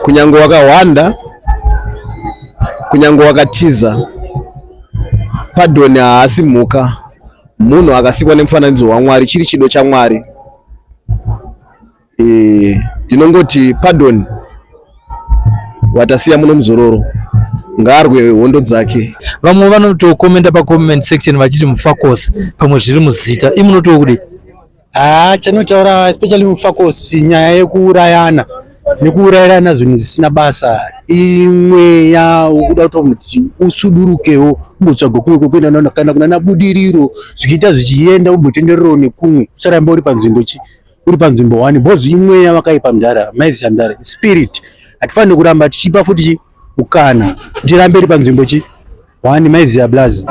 kunyango wakawanda, kunyango wakatiza, pardon haasimuka, munhu akasikwa nemufananidzo waMwari, chiri chido chaMwari. Ndinongoti pardon watasiya muno muzororo ngarwe hondo dzake. Vamwe vanotokomenda pa-comment section vachiti mufakos pamwe zviri muzita. Imunotokudi chanotaura especially mufakos nyaya yekuurayana nekuurayana zvinhu zvisina basa. Imwe yakuda kuti muti usudurukewo umbotsvaga kumwe kwekuenda kana kuna budiriro zvichiita zvichienda umbotenderero nekumwe usaramba uri panzvimbo 1 bhozi imwe yavakaipa mudhara maizisa mudhara spirit. Hatifanire kuramba tichipa futi ukana tirambe iri panzvimbo 1 maizisa blazi.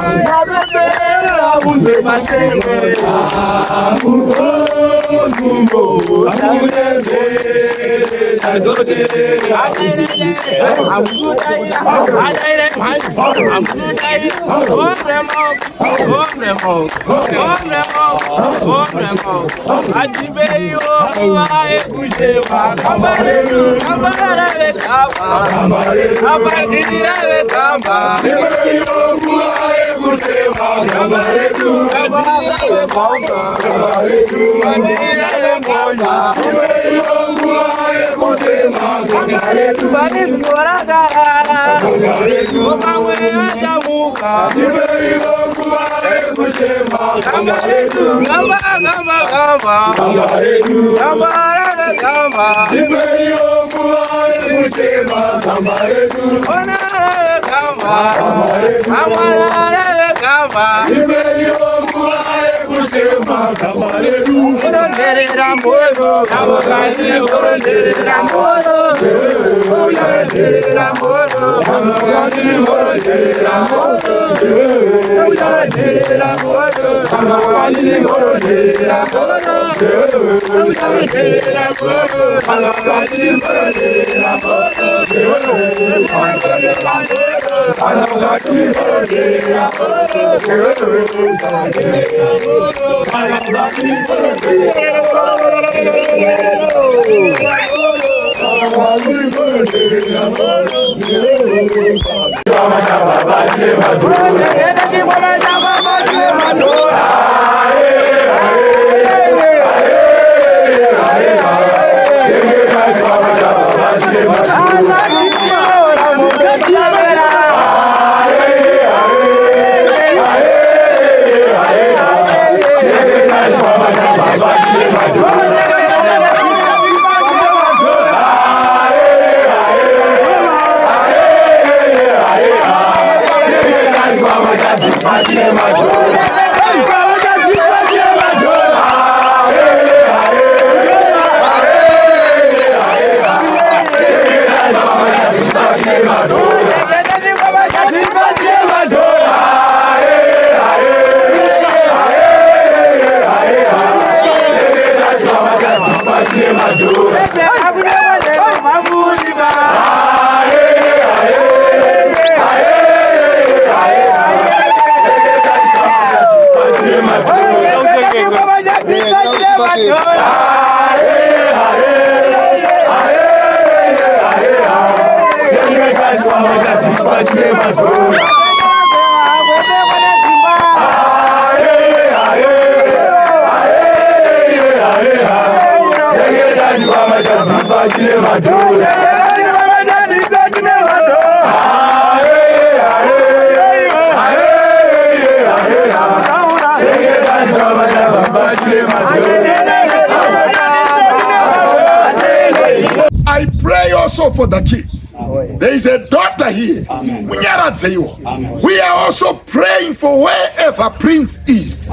I pray also for the kids. There is a daughter here. We are also praying for wherever Prince is.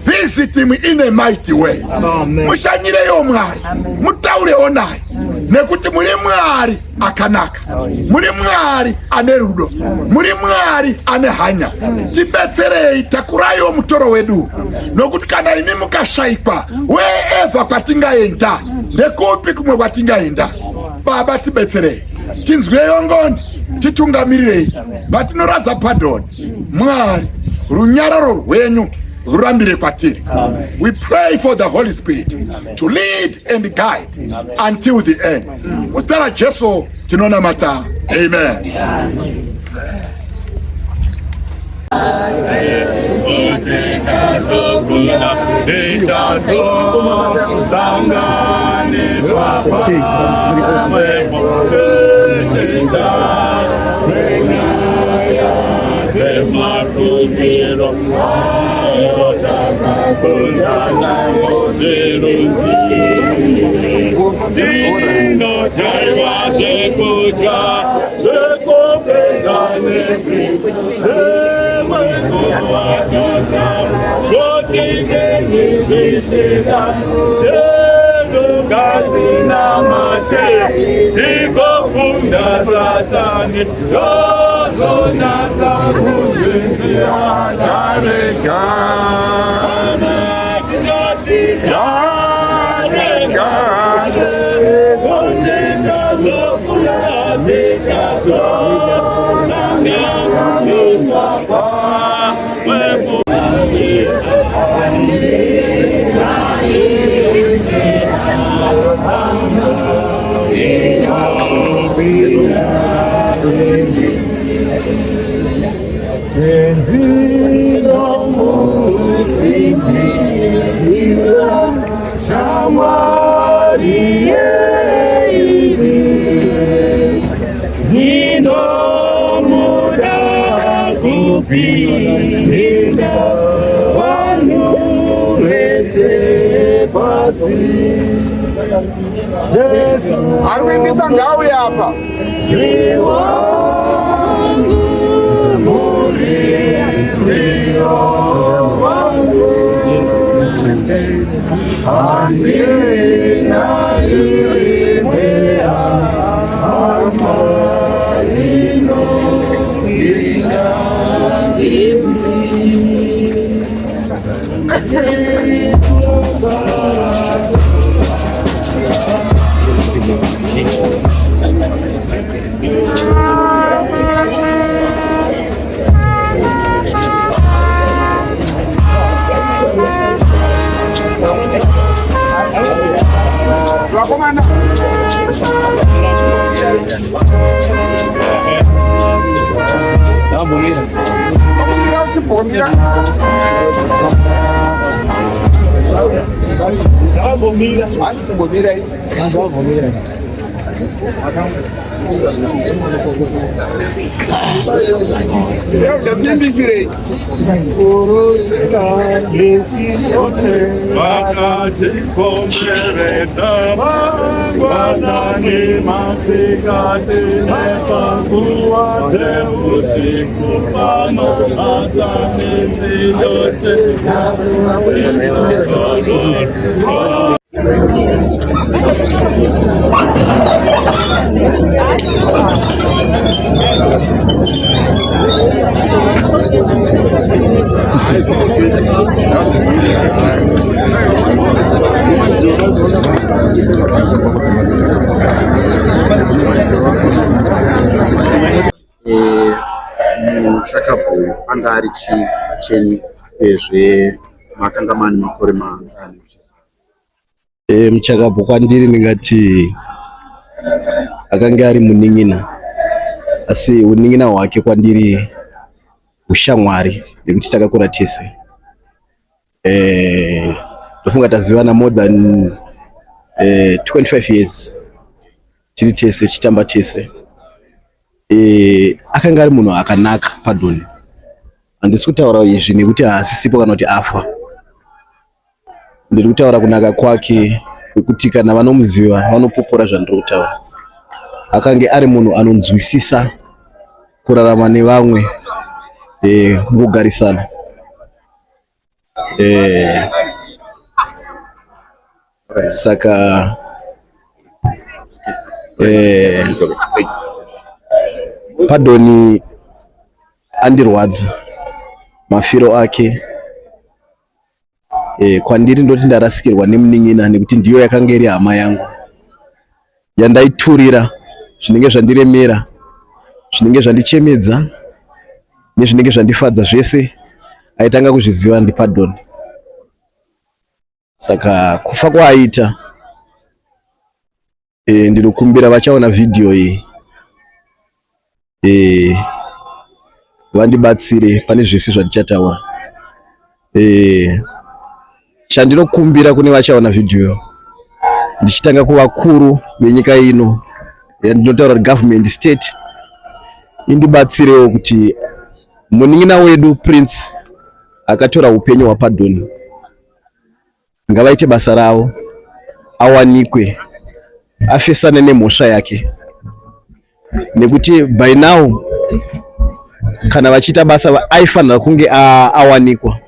Visit him in a mighty way. Mushanyire yo mwari, mutaure onai. Nekuti muri mwari akanaka. Muri mwari ane rudo. Muri mwari ane hanya. Tibetserei takurayo mutoro wedu. Nokuti kana imi mukashaikwa wherever kwatingaenda. Ndekupi kumwe kwatingaenda. Baba tibetserei. Tinzweyo ngoni, titungamirirei. Batinoradza pardon. Mwari, runyararo rwenyu rurambire kwatiri. We pray for the Holy Spirit to lead and guide until the end. Mustara Jesu tinonamata. Amen. Arikuimbisa ngawi hapa. Mushakapu anga ari cheni ezve makanga mane makore mangani? Muchakapu kwandiri ndingati akanga ari muning'ina, asi uning'ina hwake kwandiri ushamwari nekuti takakura tese. Ndofunga tazivana more than 25 years tiri tese chitamba tese. Akanga ari munhu akanaka Pardon. Handisi kutaura izvi nekuti haasisipo kana kuti afa. Ndiri kutaura kunaka kwake kwekuti kana vanomuziva vanopopora zvandiri kutaura. Akanga ari munhu anonzwisisa kurarama nevamwe mukugarisana. Saka Pardon andirwadza mafiro ake. Kwandiri ndoti ndarasikirwa nemuning'ina nekuti ndiyo yakanga iri hama yangu yandaiturira zvinenge zvandiremera, zvinenge zvandichemedza nezvinenge zvandifadza, zvese aitanga kuzviziva ndi Pardon. Saka kufa kwaaita ndinokumbira vachaona vhidhiyo iyi vandibatsire pane zvese zvatichataura. Chandinokumbira kune vachaona vhidhiyo ndichitanga kuvakuru venyika ino yandinotaura government state indibatsirewo kuti munin'ina wedu Prince akatora upenyu hwaPardon ngavaite basa ravo, awanikwe, afesane nemhosva yake, nekuti by now kana vachiita basa aifanira kunge awanikwa,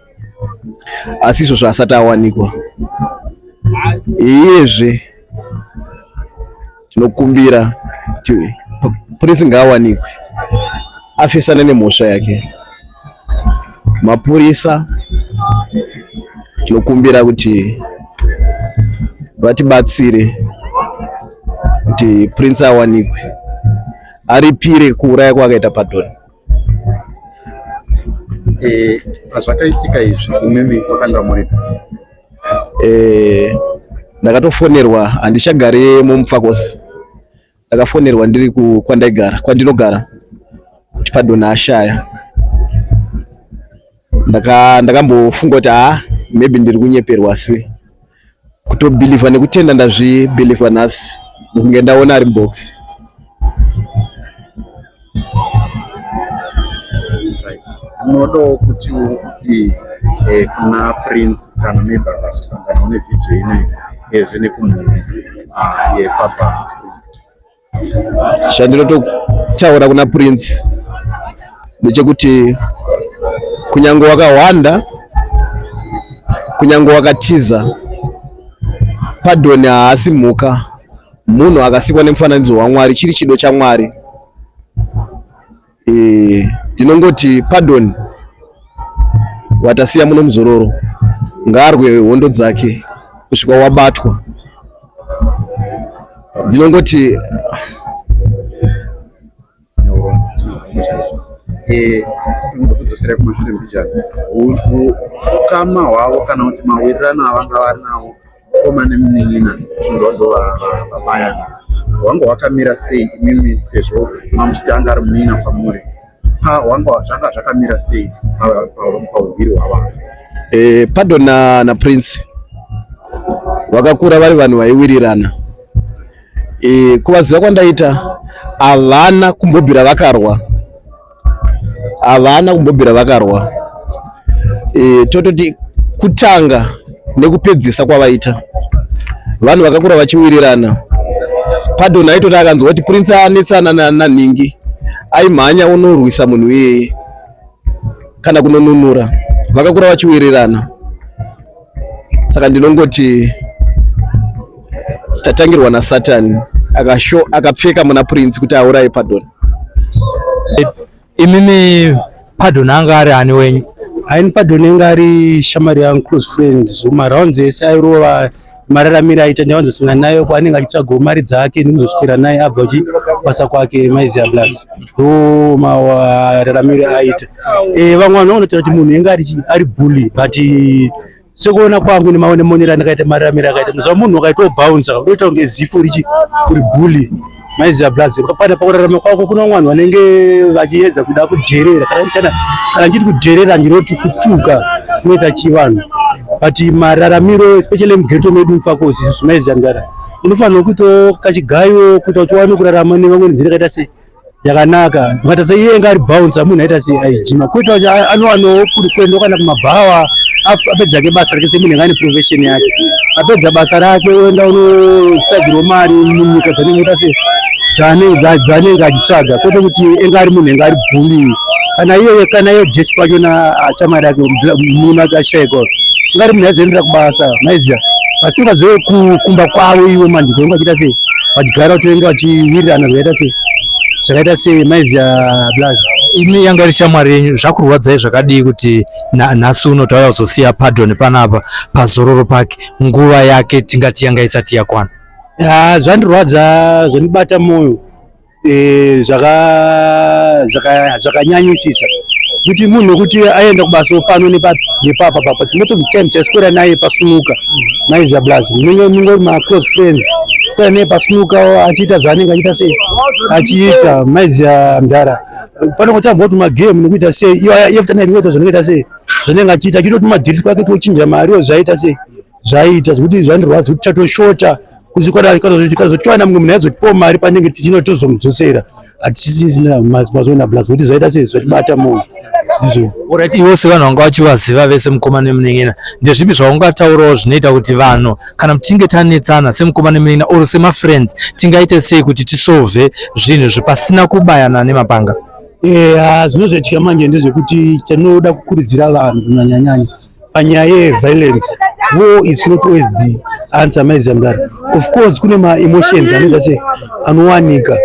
asi izvozvo asati awanikwa. Iyezve tinokumbira kuti Prince ngaawanikwe, afesane nemhosva yake. Mapurisa tinokumbira kuti vatibatsire kuti Prince awanikwe, aripire kuuraya kwakaita Pardon. Pazvakaitika izvi imimi makanga muripo? Ndakatofonerwa, handichagare muMupfakosi, ndakafonerwa ndiri kwandinogara kuti Pardon ashaya. Ndakambofunga kuti maybe ndiri kunyeperwa, asi kutobhilivha nekutenda ndazvibhilivha nhasi kunge ndaona ari mubox. Unodawo kuti kuna Prince kana maybe akazosangana nevhidhiyo inoyi ezve nekumhuri yepapa Prince? Chandinototaura kuna Prince ndechekuti kunyange wakawanda, kunyange wakatiza, Pardon haasi mhuka, munhu akasikwa nemufananidzo waMwari, chiri chido chaMwari. Ndinongoti Pardon watasiya muno muzororo ngaarwe hondo dzake kusvika wabatwa. Ndinongoti kudzosera kumashure mbijana, ukama hwavo kana kuti mawirirano avanga vari nawo koma nemunin'ina chindodova vabayana hwanga hwakamira sei imimi sezvo mamuchiti anga ari munin'ina kwamuri? Zvanga zvakamira sei pauviri hwavanhu? Pardon naPrince vakakura vari vanhu vaiwirirana. Kuvaziva kwandaita, havana kumbobvira vakarwa. Tototi kutanga nekupedzisa kwavaita vanhu vakakura vachiwirirana. Pardon aitoti akanzwa kuti Prince anetsana nanhingi, aimhanya unorwisa munhu iyeye kana kunonunura. Vakakura vachiwirirana. Saka ndinongoti tatangirwa naSatani akapfeka muna Prince kuti auraye Pardon. Imimi Pardon anga ari ani wenyu? Aini Pardon anga ari shamari yangu, close friend. So maraundi ese airova mararamiro aita ndavanzosangana nayo kwaanenge achitsvagawo mari dzake nekuzoswera naye abva basa kwake Maizia Blast. Ndo mararamiro aita. Vamwe vanhu vanotaura kuti munhu anga ari bully, but sekuona kwangu nemaonemonero andakaita mararamiro akaita, muziva munhu wakaitobounza unoita kunge zifu uri bully. Maizia Blast pana pakurarama kwako kuna vanhu vanenge vachiedza kuda kudherera, kana ndiri kudherera ndinoti kutuka kunoita chivanhu. But mararamiro especially mugeto medu Mupfakosi Maizia Ndara unofanira kuitawo kachigayo kuita kuti uwane kurarama nevamwe nzira yakaita sei yakanaka. Ukata sei iye ngari bouncer munhu aita sei aijima, kuita kuti anowanawo kuenda kana kumabhawa apedza ke basa rake semunhu ane profession yake, apedza basa rake oenda unotsvagirwa mari munyika dzanenge aita sei dzanenge achitsvaga, kwete kuti enga ari munhu enga ari bully. Kana iye jeshi pachona achamari yake munhu akashayikwa ngari munhu aizoendera kubasa Maizia, vasingazoe kukumba kwavo iwe mandiko enga achiita sei vachigara kuti venga vachiwirirana zvakaita sei Maizia Blast. Imi yanga iri shamwari yenyu, zvakurwadzai zvakadii kuti nhasi uno tauya kuzosiya Pardon panapa pazororo pake, nguva yake tingati yanga isati yakwana? Zvandirwadza, zvandibata mwoyo, zvakanyanyisisa kuti munhu wekuti aenda kubasa pano nepapa tinoti time chaiswera naye pasunuka Maizia Blast, mungori ma close friends. kana naye pasnuka achiita zvaanenge achiita sei achiita maizi yaMdara panongotamba kuti magame nekuita sei iye futi anaye inoita zvanoita sei zvanenge achiita achitoti madhiriti kwake tochinja mariwo zvaita sei zvaita zvekuti zvandirwadza kuti chatoshota kuzotiwana mumwe munhu aizotipawo mari panenge tichino tozomudzosera hatisisina mazona blas kuti zvaita sei zvatibata munhu izvo. Alright, iwo sevanhu vanga vachivaziva vese mukoma nemunen'ena ndezvipi zvaungataurawo zvinoita kuti vanhu kana tichinge tanetsana semukoma nemunen'ena or semafriends tingaite sei kuti tisolve zvinhu zvipasina kubayana nemapanga? Zvinozoitika manje ndezvekuti tinoda kukurudzira vanhu kunyanyanyanya panyaya yeviolence. War is not always the answer, maizi yaMdara. Of course kune ma-emotions anoita sei anowanika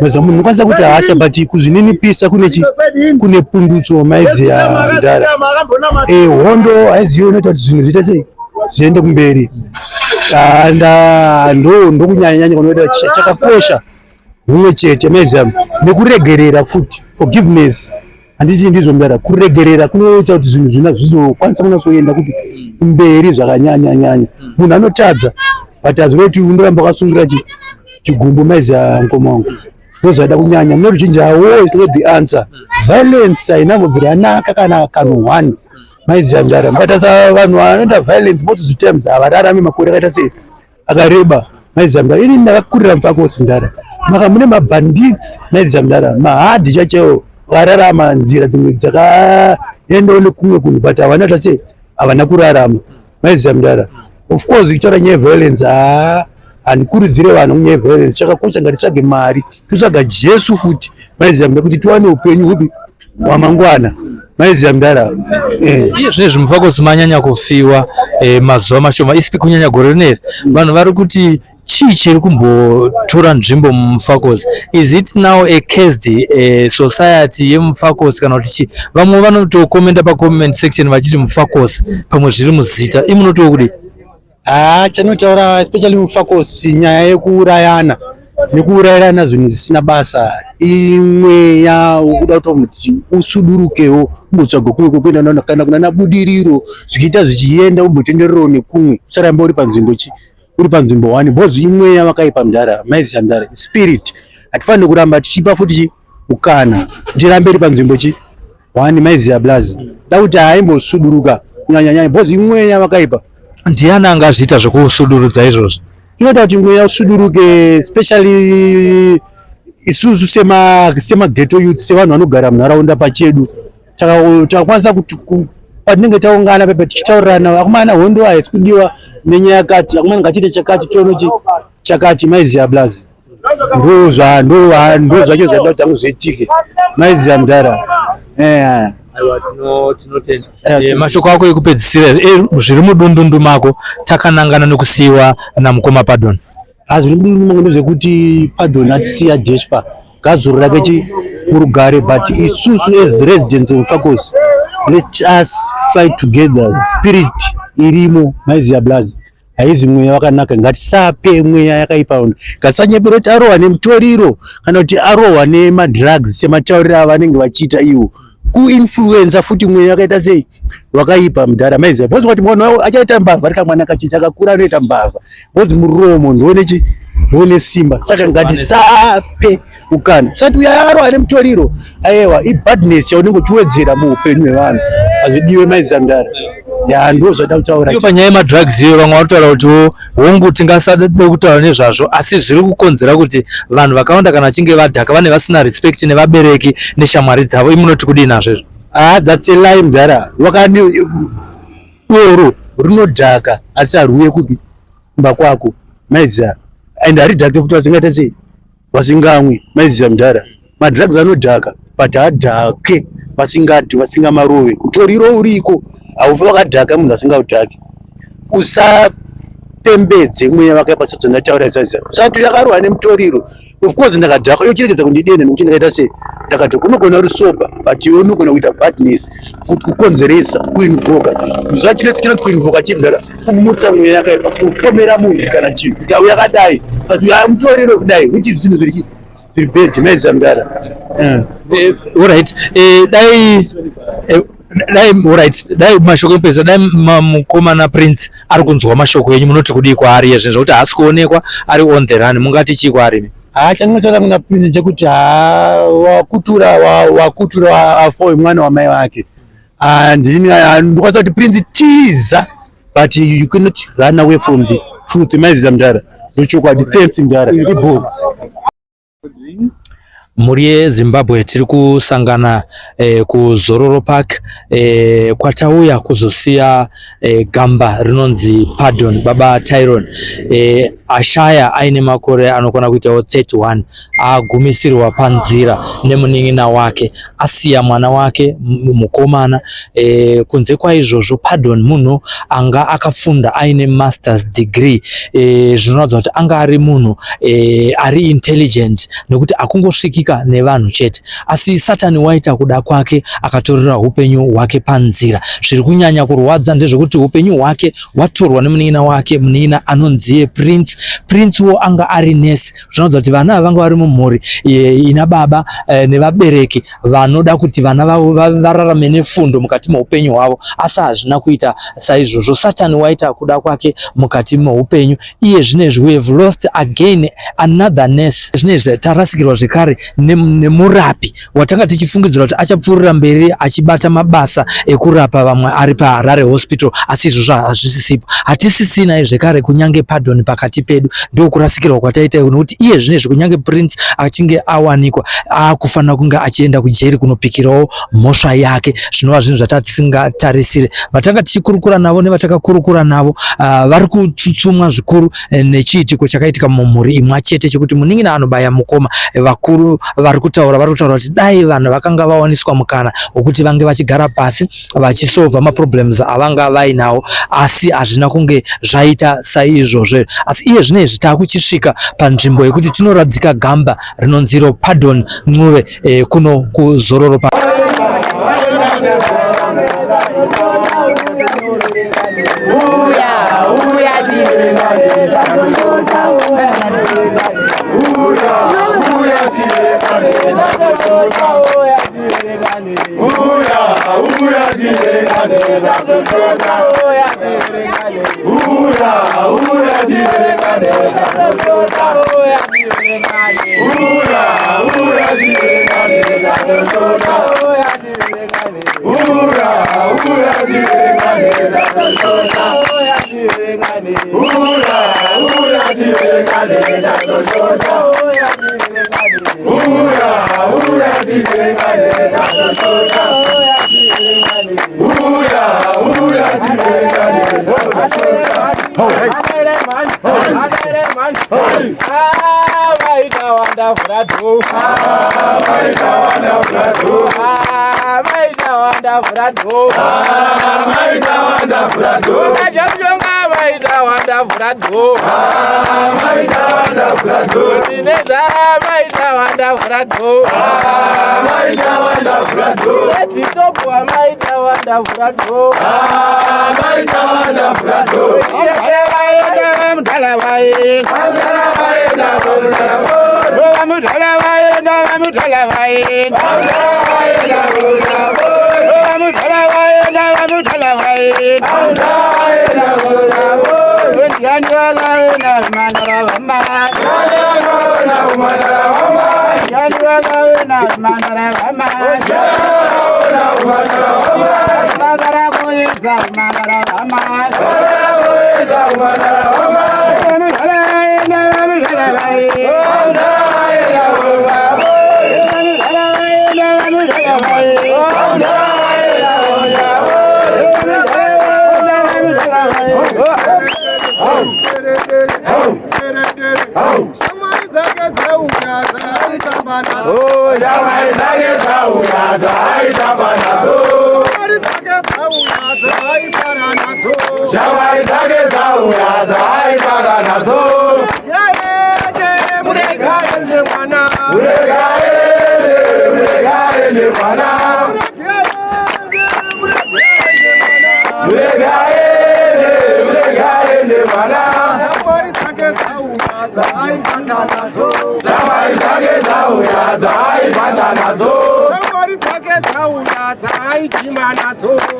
maza munhu unokwanisa kuti hasha but kuzvininipisa kune pundutso maizi yaMdara. Hondo haizivi unoita kuti zvinhu zviite sei zviende kumberi ndokunyanyanyanya kunoita chakakosha humwe chete maizi nekuregerera futi forgiveness. Handiti ndizvo Mdara, kuregerera kunoita kuti zvinhu zvina zvizokwanisa kunasoenda kuti kumberi zvakanyanya. Munhu anotadza but aziva kuti undoramba wakasungira chigumbu maizi yaMukoma wangu ndozvaida kunyanya. Mune ruzhinji war is not the answer. Violence hainambobviri yanaka kana kanhu one maizi yaMdara. Mbatasa vanhu vanoita violence most of the times havararami makore akaita sei akareba maizi yaMdara. Ini ndakakurira muFakosi Mdara maka mune mabandits maizi yaMdara mahadhi chachewo vararama nzira dzimwe dzakaendawo nekumwe kunhu but havana sei havana kurarama maizi yaMdara. Of course ichitaura nyaya yeviolence handikurudzire vanhu kunyaya yeviolence. Chakakosha ngatitsvage mari totsvaga Jesu futi maizi yaMdara kuti tiwane upenyu hupi hwamangwana maizi yaMdara. Iye zvinezvi muFakosi manyanya kufiwa mazuva mashoma isipi kunyanya gore rineri vanhu vari kuti chii chiri kumbotora nzvimbo muFakosi? Is it now a caged society yemuFakosi kana kuti chii? Vamwe vanotokomenda pacomment section vachiti muFakosi pamwe zviri muzita imunotiwo kudi? Chanotaura especially muFakosi nyaya yekurayana nekuurayirana zvinhu zvisina basa imwe yakuda kuti muti usudurukewo umbotsvaga kumwe kuenda kana kuna nabudiriro zvichiita zvichienda umbotenderero nekumwe usaramba uri panzvimbo one bhozi imwe yavakaipa Mdara maizi yaMdara spirit. Hatifaniri kuramba tichipa futi ukana tirambe iri panzvimbo one maizi yaBlazi da kuti haimbosuduruka kunyanyanyanya bhozi imwe yavakaipa. Ndiani angazviita zvekusudurudza izvozvo? Inoda kuti imwe yausuduruke especially isusu sema-ghetto youth sevanhu vanogara munharaunda pachedu takakwanisa kuti patinenge taungana pepe tichitaurirana akumana hondo haisi kudiwa nenyaya yakati akumana ngatiite chakati tiono chakati maizi yaBlazi ndo zvacho zvada kuti tangu zviitike maizi yaMdara. Mashoko ako ekupedzisira zviri mudundundu mako takanangana nekusiyiwa naMukoma Pardon. Zviri mudundundu mako ndezvekuti Pardon atisiya Despa gazuro rake murugare but isusu as the residents of Fakosi let us fight together. Spirit irimo maizi yaBlazi haizi mweya wakanaka ngatisape mweya yakaipa ngatisanyepera kuti arohwa nemutoriro kana kuti arohwa nemadrugs sematauriro avanenge vachiita iwo kuinfluenza futi mweya yakaita sei wakaipa Mdara maizi yaBlazi kuti munhu achaita mbavha rikamwana kachiti akakura anoita mbavha bhozi muromo ndione simba saka ngatisape ukana sati uyarohwa nemutoriro aiwa ibadness yaunenge uchiwedzera muupenyu hwevanhu hazvidiwe maizi yaMdara. Ndo zvada kutaura iyo panyaya yemadrugs iyo vamwe vatotaura kuti hongu tingasade kutaura nezvazvo asi zviri kukonzera kuti vanhu vakawanda kana vachinge vadhaka vane vasina respect nevabereki neshamwari dzavo imunoti kudii nazvo? That's a lie Mdara. Doro rinodhaka asi haruye kupi kumba kwako maizi and haridhake futi vasingaita sei vasingamwi maizi yaMdara. Madrugs anodhaka but hadhake vasingadhi vasingamarove mutoriro uriko haufi wakadhaka munhu asingaudhaki. Usapembedze mweya wakaipa sadzondataura izvozvo usati yakarohwa nemutoriro. Of course ndakadhaka iyo chirekedza kundidenda nekuti ndakaita sei ndakadhaka unogona uri sober but iwe unogona kuita badness futi kukonzeresa kuinvoka zvachinoti kuinvoka chiMdara kumutsa mweya yakaipa kupomera munhu kana chinhu kuti au yakadai but mutoriro kudai which is zvinhu zviri bad maizi yaMdara. Alright, dai dai mashoko empesa dai mukomana Prince ari kunzwa mashoko enyu munoti kudii kwaari izvi zvokuti haasi kuonekwa ari on the run mungati chii kwaari? Chandinotaura kuna Prince chekuti wakutura afowe mwana wamai wake and ndikwanisa kuti Prince tiza but you cannot run away from the truth. Maiziza mdara ndochokwadi. Thanks mdara. Muri yeZimbabwe tiri kusangana kuZororo Park kwatauya kuzosiya gamba rinonzi Pardon Baba Tyrone ashaya aine makore anokona kuitawo 31 agumisirwa panzira nemunin'ina wake asiya mwana wake mukomana. Kunze kwaizvozvo Pardon munhu anga akafunda aine masters degree zvinoratidza kuti anga ari munhu ari intelligent nekuti akungosvikika nevanhu chete, asi Satani waita kuda kwake akatorera upenyu hwake panzira. Zviri kunyanya kurwadza ndezvekuti upenyu hwake watorwa nemunin'ina wake, munin'ina anonzi Prince. Prince wo anga ari nesi. Zvinoratidza kuti vana vanga vari mumhuri ina baba nevabereki vanoda kuti vana vavo vararame nefundo mukati meupenyu hwavo, asi hazvina kuita saizvozvo. Satani waita kuda kwake mukati meupenyu. Iye zvinezvi we have lost again another nurse. Zvinezvi tarasikirwa zvekare nemurapi watanga tichifungidzira kuti achapfuurira mberi achibata mabasa ekurapa vamwe ari paHarare Hospital, asi izvozvo hazvisisipo. Hatisisina zvekare kunyange Pardon pakati pedu, ndokurasikirwa kwataita nokuti iye zvinezvi kunyange Prince achinge awanikwa akufanira kunge achienda kujeri kunopikirawo mhosva yake, zvinova zvinhu zvatatisingatarisi. Vatanga tichikurukura navo nevatakakurukura navo vari kutsutsumwa zvikuru nechiitiko chakaitika mumhuri imwe chete chekuti munin'ina anobaya mukoma. Vakuru vari kutaura kuti dai vanhu vakanga vawaniswa mukana wekuti vange vachigara pasi vachisolva maproblems avanga vainawo, asi hazvina kunge zvaita saizvozvo. Asi iye zvinezvi taakuchisvika panzvimbo yekuti tinoradzika gamba rinonziro Pardon Ncube kuno kuZororo Park.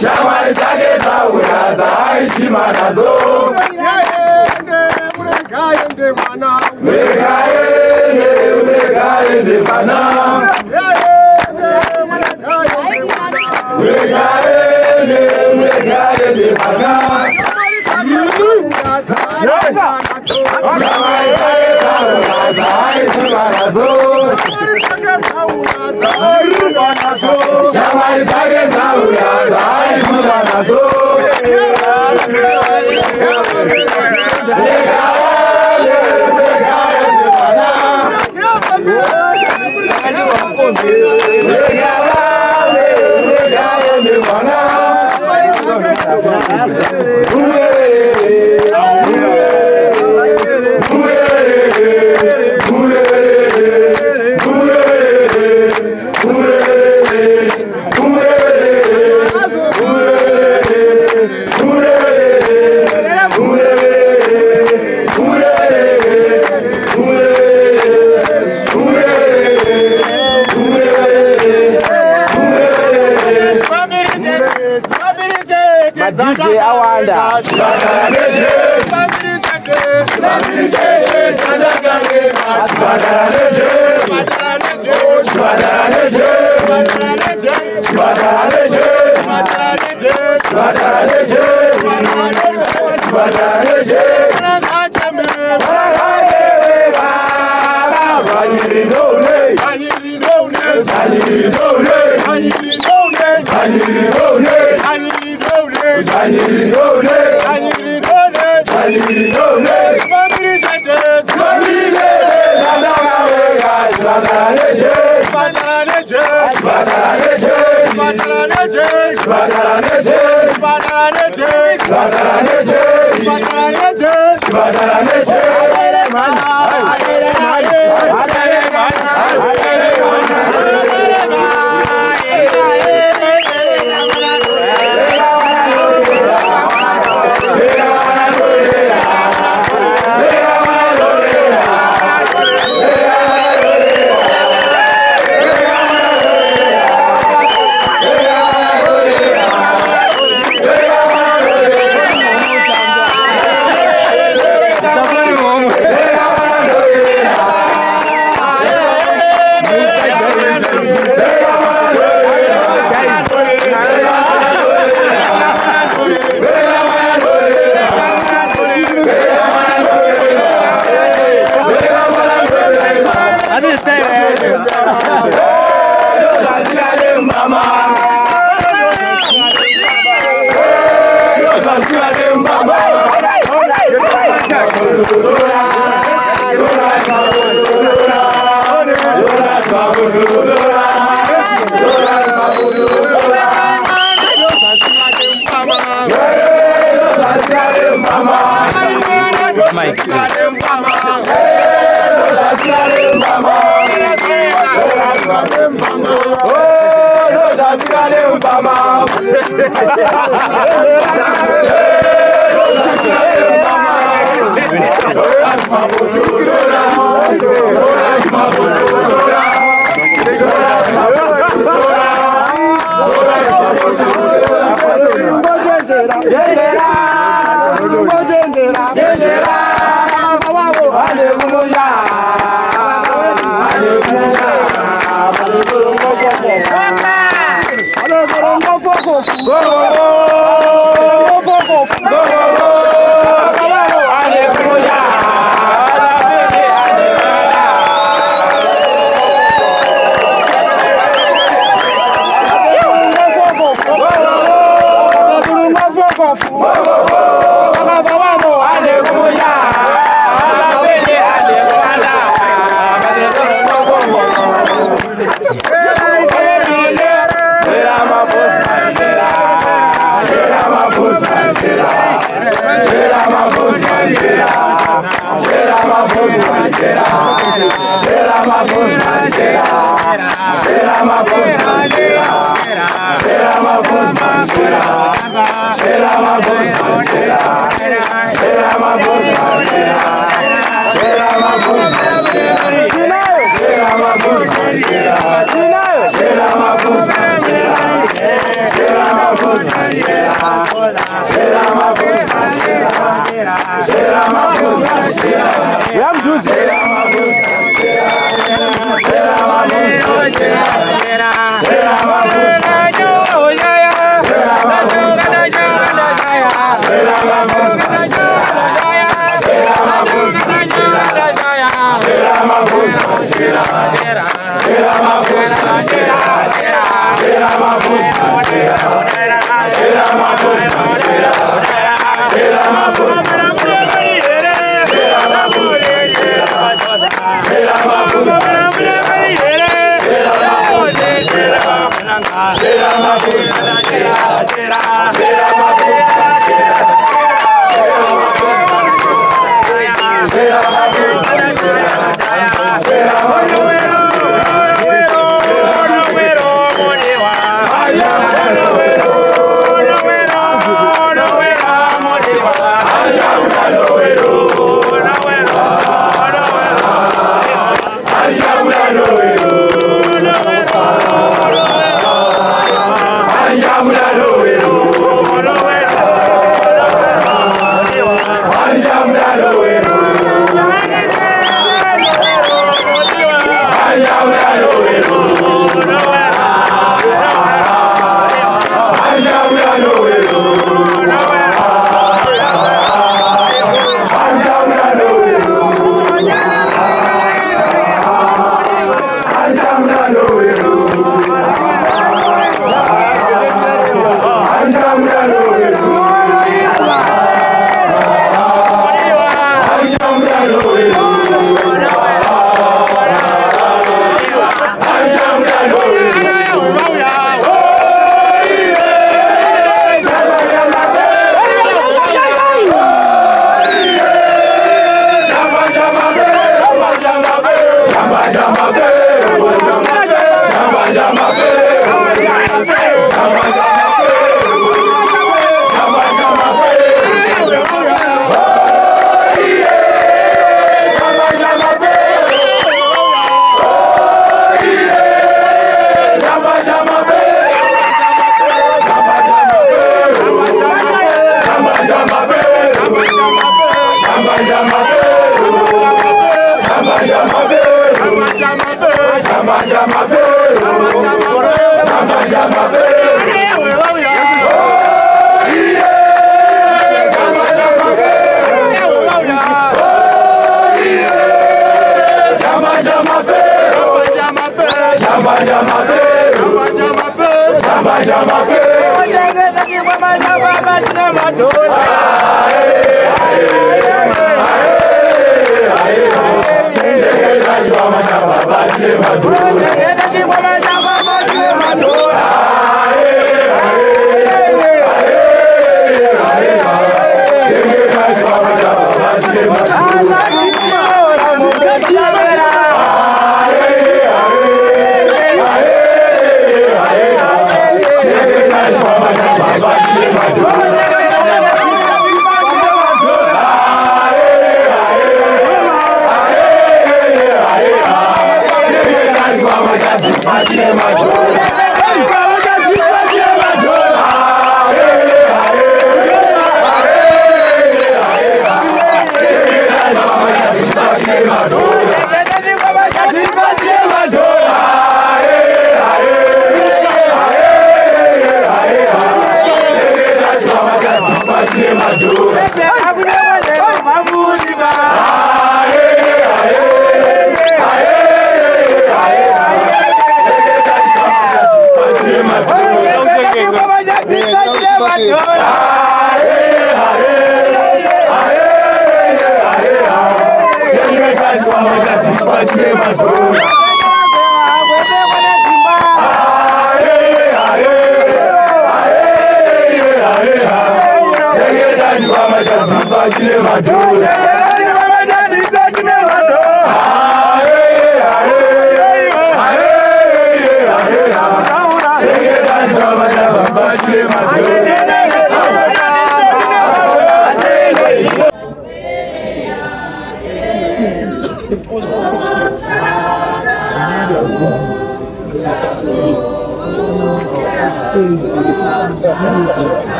Shamwari zake zauya zaitima nazo. Muregaende mwana. Muregaende mwana. Muregaende mwana. Shamwari zake zauya zaitima nazo. Shamwari zake zauya zaitima nazo. DJ awanda. Go!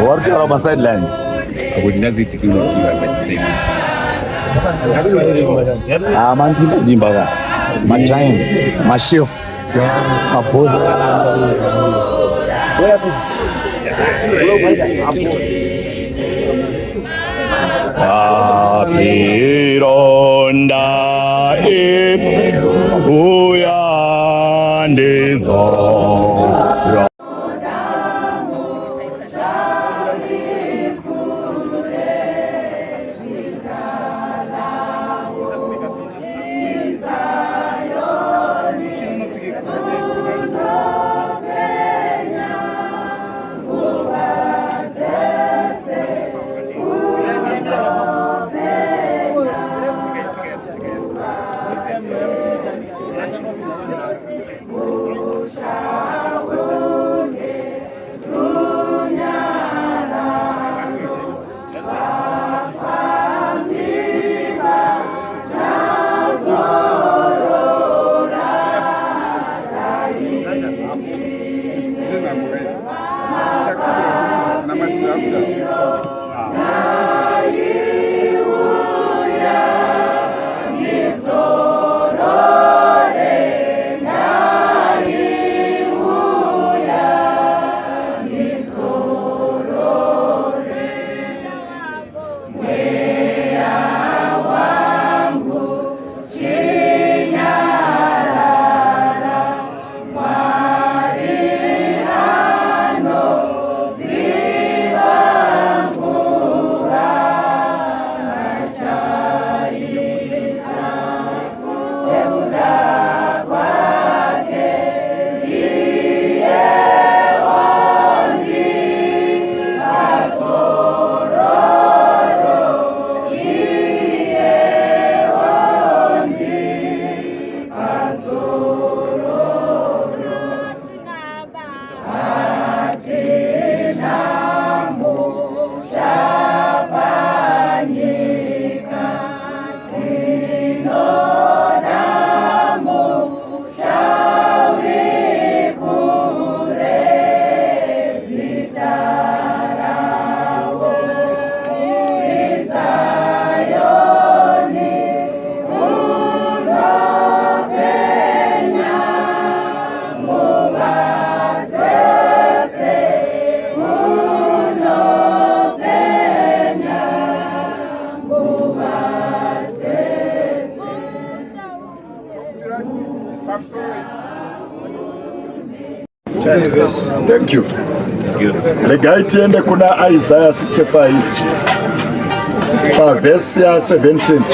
Working on my sidelines. Mantimba, my time, my chef, my boss. Apironda uyandizo. Thank you. Regai tiende kuna Isaiah 65 verse 17.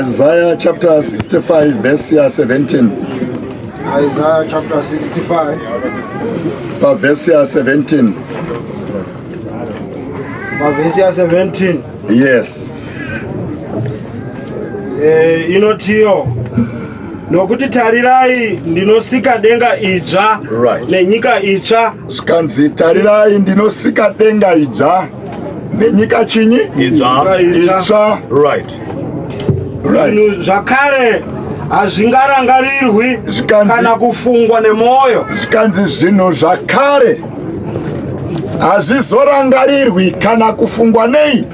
Isaiah chapter 65 verse 17. Isaiah chapter 65 verse 17. Verse 17. Yes. Inotiyo nokuti tarirai ndinosika denga idzva nenyika itsva. Zvikanzi tarirai ndinosika denga idzva nenyika chinyi itsva. Zvinhu zvakare hazvingarangarirwi kana kufungwa nemwoyo. Zvikanzi zvinhu zvakare hazvizorangarirwi kana kufungwa nei?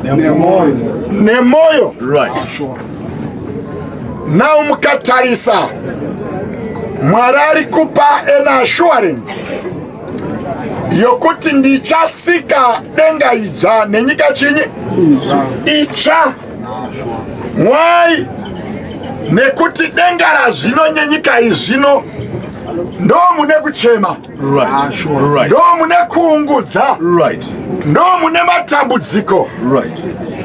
Nemoyo. Now mukatarisa Mwari ari kupa an assurance yokuti ndichasika denga idzva nenyika chinyi itsva. Why? Nekuti denga razvino nenyika izvino ndo mune kuchema, ndo mune kuungudza, ndo mune matambudziko.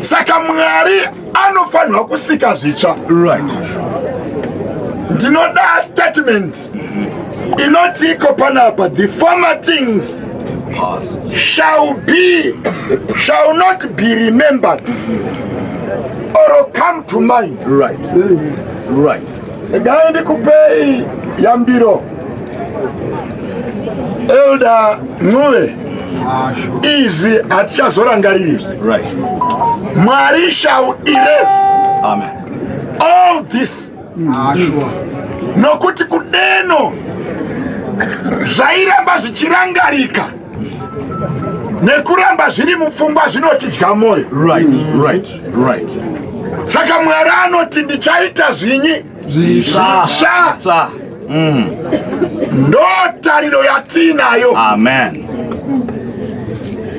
Saka Mwari anofanirwa kusika zvitsva. Ndinoda statement inoti iko panapa, the former things shall not be remembered or come to mind. Right. Gaindi kupei yambiro. Elder Ng'ove. Izi atichazorangariri. Right. Mwari shall erase. Amen. All this. Nokuti kudeno zvairamba zvichirangarika nekuramba zviri mupfungwa zvinotidya moyo. Right. Saka Mwari anoti ndichaita zvinyi zvisha. Ndo tariro yatinayo. Amen.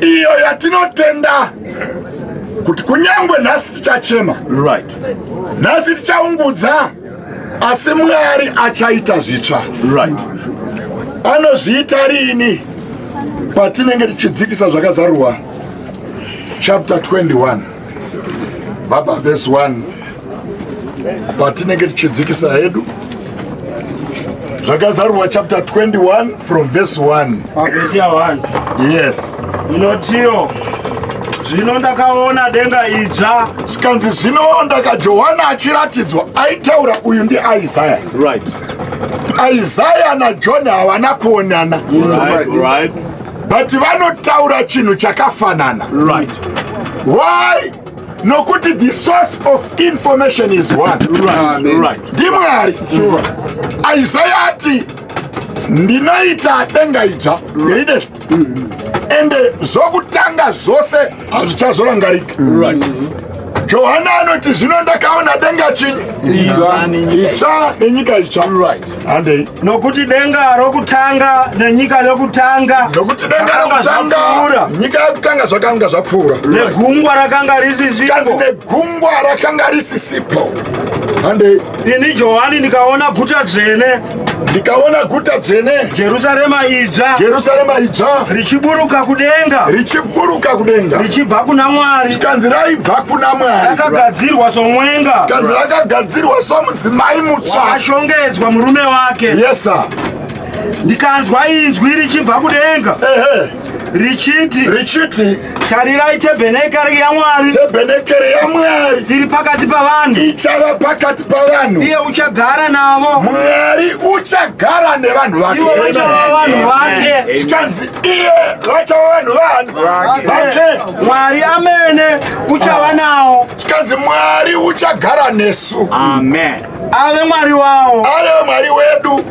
Iyo yatinotenda kuti kunyangwe nhasi tichachema, Right. nhasi tichaungudza, asi Mwari achaita zvitsva. Right. Anozviita rini patinenge tichidzikisa zvakazarurwa chapter 21 baba verse 1. Patinenge tichidzikisa hedu zvakazarurwa chapter 21 from verse 1. Verse 1. Yes. Inotiyo zvino ndakaona denga idzva. Sikanzi zvino ndakaJohana achiratidzwa aitaura uyu ndiIsaya. Right. Isaya naJohn havana kuonana. Right. But vanotaura chinhu chakafanana. Right. Why? Nokuti the source of information is one. Right. NdiMwari. Sure. Isaya ati ndinoita denga idzva. Readers. Ende zokutanga zvose hazvichazorangarika. Right. Johana anoti zvino ndakaona denga chinyi idzva nenyika itsva. Right. Ande Nokuti denga rokutanga nenyika yokutanga. nokuti denga rokutanga nyika yokutanga zvakanga zvapfuura. Negungwa rakanga risisipo. Kanzi negungwa rakanga risisipo. Ande Ini Johani ndikaona guta dzvene. ndikaona guta dzvene Jerusalema idzva. Jerusalema idzva Richiburuka kudenga. richiburuka kudenga. Richibva kuna Mwari. Kanzi raibva kuna Mwari. Rakagadzirwa somwenga. Kanzi rakagadzirwa somudzimai mutsva. Wakashongedzwa murume wake. Yes sir. Ndikanzwa inzwi richibva kudenga. Richiti tarirai tebhenekeri yaMwari. Tebhenekeri yaMwari iri pakati pavanhu. ichava pakati pavanhu. Iye uchagara navo. Mwari uchagara nevanhu vake. Ivo vachava vanhu vake. Kanzi iye vachava vanhu vake. Mwari amene uchava nawo. Kanzi Mwari uchagara nesu. Amen. Ave Mwari wavo. Ave Mwari wedu.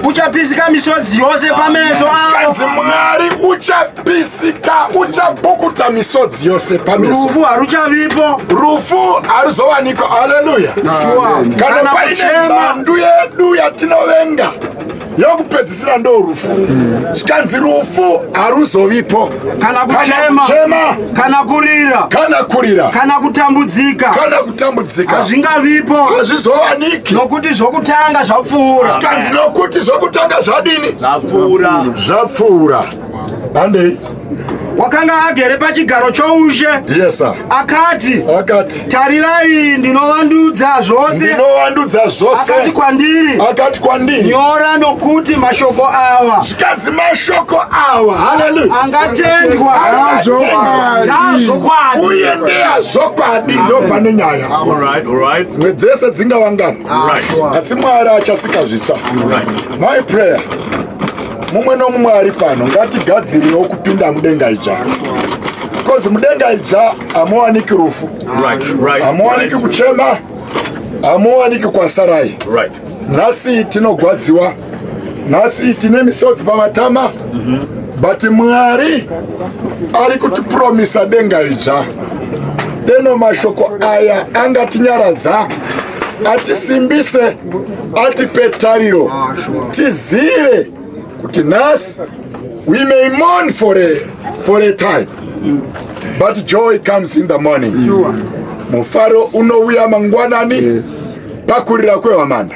Uchapisika misodzi yose pameso avo. Kanzi Mwari uchapisika, uchabukuta misodzi yose pameso. Rufu haruchavipo. Rufu haruzowanikwa. Haleluya. Kana paine mbandu yedu yatinovenga yokupedzisira ndo rufu. Sikanzi rufu haruzovipo. Kana kuchema. Kana kurira. Kana kurira. Kana kutambudzika. Kana kutambudzika. Hazvingavipo. Hazvizowaniki. Nokuti zvokutanga zvapfuura. Sikanzi nokuti zvokutanga zvadini? Zvapfuura. Zvapfuura. Ande wakanga agere pachigaro choushe. Yes sir. Akati tarirai ndinovandudza zvose. Ndinovandudza zvose. Akati kwandiri nyora nokuti mashoko ava. Zvikanzi mashoko ava. Haleluya. Angatendwa ndazvokwadi. Uye ndeyazvokwadi ndo pane nyaya. Alright. Dzimwe dzese dzingawangana. Asi Mwari achasika zvitsva. My prayer, mumwe nomumwe ari pano ngatigadzirirewo kupinda mudenga idzva. Because mudenga idzva hamuwaniki rufu. Hamuwaniki kuchema. Hamuwaniki kwasarai. Nhasi tinogwadziwa. Nhasi tine misodzi pamatama. But Mwari ari kutipromisa denga idzva. Deno mashoko aya angatinyaradza, atisimbise, atipe tariro, tizive kuti nhasi we may mourn for a time, but joy comes in the morning. Mufaro unouya mangwanani pakurira kwehwamanda.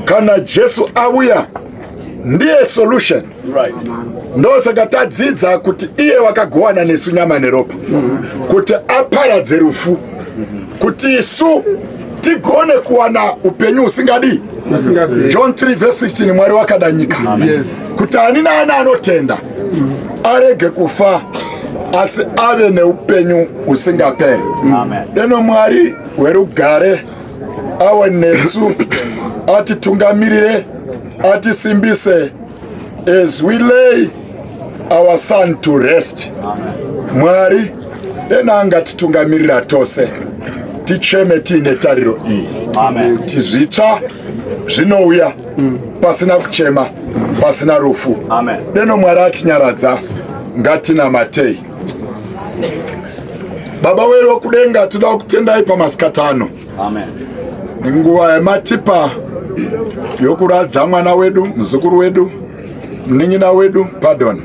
Kana Jesu auya ndiye solution. Ndosaka tadzidza kuti iye wakagowana nesu nyama neropa, kuti aparadze rufu, kuti isu tigone kuwana upenyu usingadi. John 3 verse 16, Mwari wakada nyika kuti ani naani anotenda arege kufa asi ave neupenyu usingaperi. Deno Mwari werugare awe nesu atitungamirire atisimbise as we lay our son to rest. Mwari enanga titungamirira tose ticheme tiine tariro iyi tizvitsva zvinouya pasina kuchema pasina rufu. Deno Mwari atinyaradza ngatinamatei. Baba wedu wokudenga toda kutendai pamasikati ano. Ninguva yematipa yokuradza mwana wedu, muzukuru wedu, mnin'ina wedu, pardon.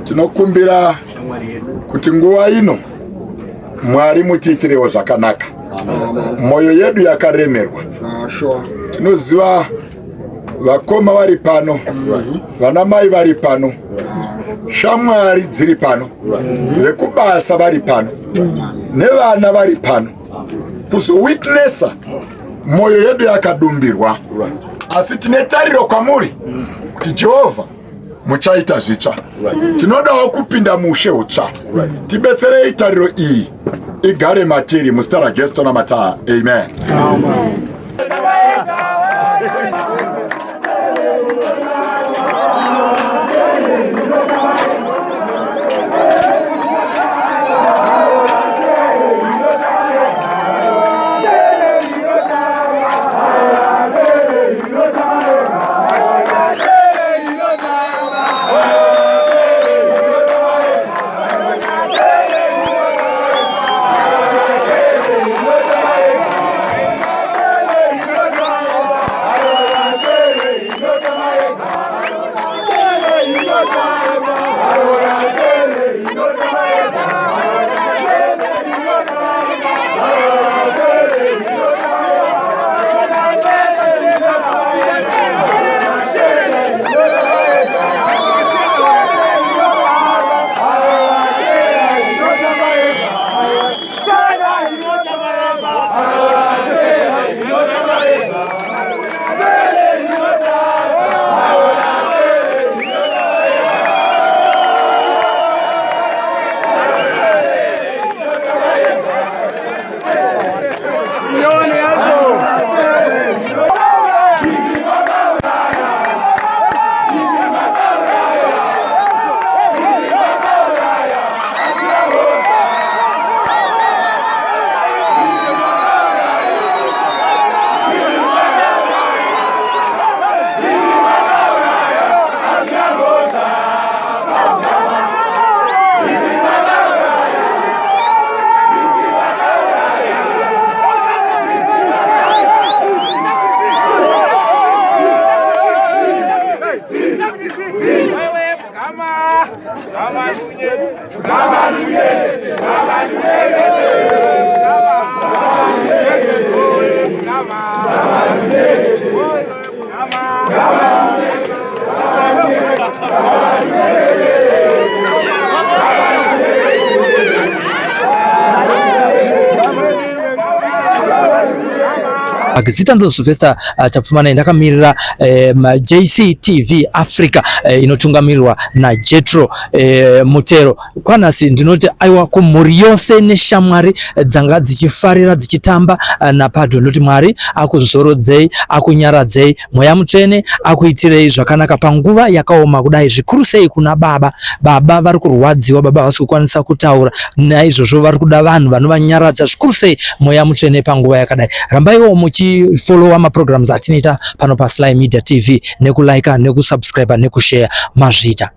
Tinokumbira kuti nguva ino Mwari mutiitirewo zvakanaka. Moyo yedu yakaremerwa. Tinoziva vakoma vari pano, vanamai vari pano, shamwari dziri pano, vekubasa vari pano, nevana vari pano. Kuzowitnessa moyo yedu yakadumbirwa. Asi tine tariro kwamuri kuti Jehovha muchaita zvitsva. Tinodawo kupinda mushe hutsva. Tibetserei tariro iyi igare matiri muzita raJesu tonamata. Amen. Zita ndo Sylvester Chapfumana ndakamirira JCTV Africa inotungamirirwa na Jetro Mutero. Kwanasi ndinoti aiwa kumhuri yose neshamwari dzanga dzichifarira dzichitamba na Padre, ndoti Mwari akuzorodzei, akunyaradzei, mweya mutsvene akuitirei zvakanaka panguva yakaoma kudai, zvikuru sei kuna baba vari kurwadziwa, baba havasi kukwanisa kutaura, naizvozvo vari kuda vanhu vanovanyaradza, zvikuru sei mweya mutsvene panguva yakadai. Rambaiwo muchifollowa maprograms atinoita pano paSly Media TV, nekulike, nekusubscribe, nekushare mazvita.